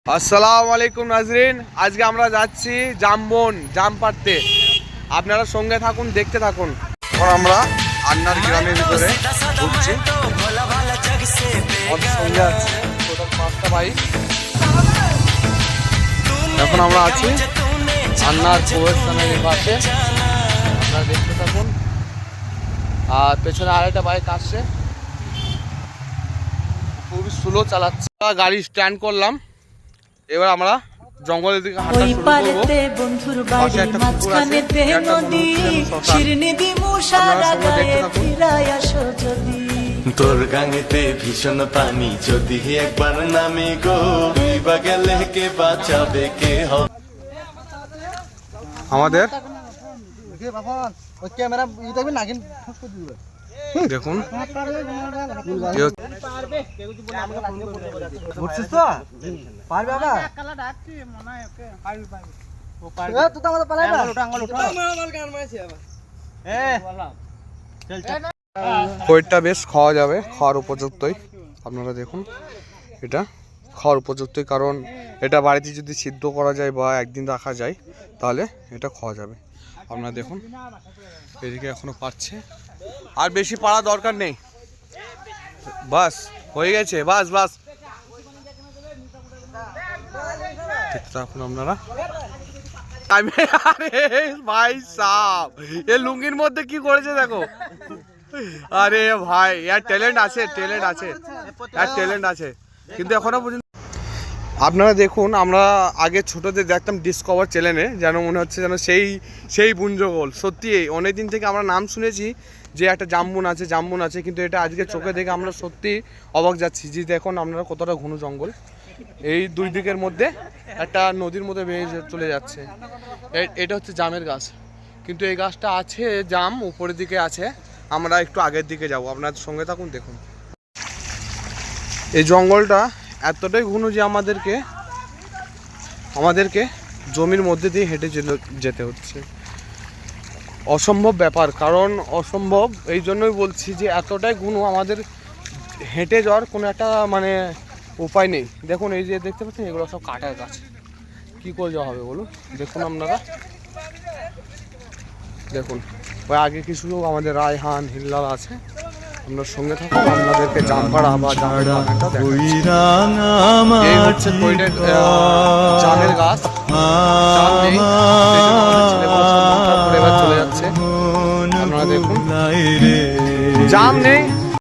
আসসালামু আলাইকুম নাজরিন, আজকে আমরা যাচ্ছি জামবন জাম পাড়তে। আপনারা সঙ্গে থাকুন, দেখতে থাকুন। এখন আমরা আন্নার গ্রামের ভিতরে ঘুরছি। সঙ্গে আছে টোটাল 5টা বাইক। এখন আমরা আছি আন্নার কবরস্থানের পাশে, আপনারা দেখতে থাকুন। আর পেছনে আরেকটা বাইক আসছে, খুবই স্লো চালাচ্ছে। গাড়ি স্ট্যান্ড করলাম, এবার আমরা জঙ্গলের দিকে হাঁটা শুরু করব। বন্ধুর বাড়ি মাঝখানেতে নদী, শিরনিধি মুশারা গায়ে ফিরায় আসো যদি। তোর গাঙেতে ভীষণ পানি, যদি একবার নামি গো, তুই বা গেলে কে বাঁচাবে, কে হবে? আমাদের ক্যামেরা দেখুন, খৈরটা বেশ খাওয়া যাবে, খাওয়ার উপযুক্তই। আপনারা দেখুন, এটা খাওয়ার উপযুক্তই, কারণ এটা বাড়িতে যদি সিদ্ধ করা যায় বা একদিন রাখা যায় তাহলে এটা খাওয়া যাবে। আপনারা দেখুন, এদিকে এখনো পাচ্ছে, আর বেশি পাড়া দরকার নেই, বাস হয়ে গেছে, বাস বাস। দেখতে থাকুন আপনারা। আরে ভাই সাব, এ লুঙ্গির মধ্যে কি করেছে দেখো। আরে ভাই, ইয়ার ট্যালেন্ট আছে, ট্যালেন্ট আছে, ইয়ার ট্যালেন্ট আছে, কিন্তু এখনো পর্যন্ত। আপনারা দেখুন, আমরা আগে ছোটদের দেখতাম ডিসকভার চ্যানেলে, যেন মনে হচ্ছে যেন সেই বুঞ্জগোল। সত্যি অনেক দিন থেকে আমরা নাম শুনেছি যে একটা জামবন আছে, জামবন আছে, কিন্তু এটা আজকে চোখে দেখে আমরা সত্যি অবাক যাচ্ছি যে দেখুন আপনারা কতটা ঘন জঙ্গল। এই দুই দিকের মধ্যে একটা নদীর মধ্যে বেয়ে চলে যাচ্ছে। এটা হচ্ছে জামের গাছ, কিন্তু এই গাছটা আছে জাম উপরের দিকে আছে। আমরা একটু আগের দিকে যাব, আপনার সঙ্গে থাকুন, দেখুন। এই জঙ্গলটা এতটাই ঘন যে আমাদেরকে জমির মধ্যে দিয়ে হেঁটে যেতে হচ্ছে। অসম্ভব ব্যাপার, কারণ অসম্ভব এই জন্যই বলছি যে এতটাই ঘন, আমাদের হেঁটে যাওয়ার কোনো একটা মানে উপায় নেই। দেখুন, এই যে দেখতে পাচ্ছেন, এগুলো সব কাটার গাছ, কী করে যাওয়া হবে বলুন। দেখুন আপনারা, দেখুন ওই আগে কিছু আমাদের রায়হান হিল্লাল আছে। আপনার সঙ্গে থাকুন, আপনাদেরকে জামপাড়া বা জামের বাগানটা দেখাচ্ছি। এই হচ্ছে জামের গাছ, এবার চলে যাচ্ছে। আপনারা দেখুন, জাম নেই,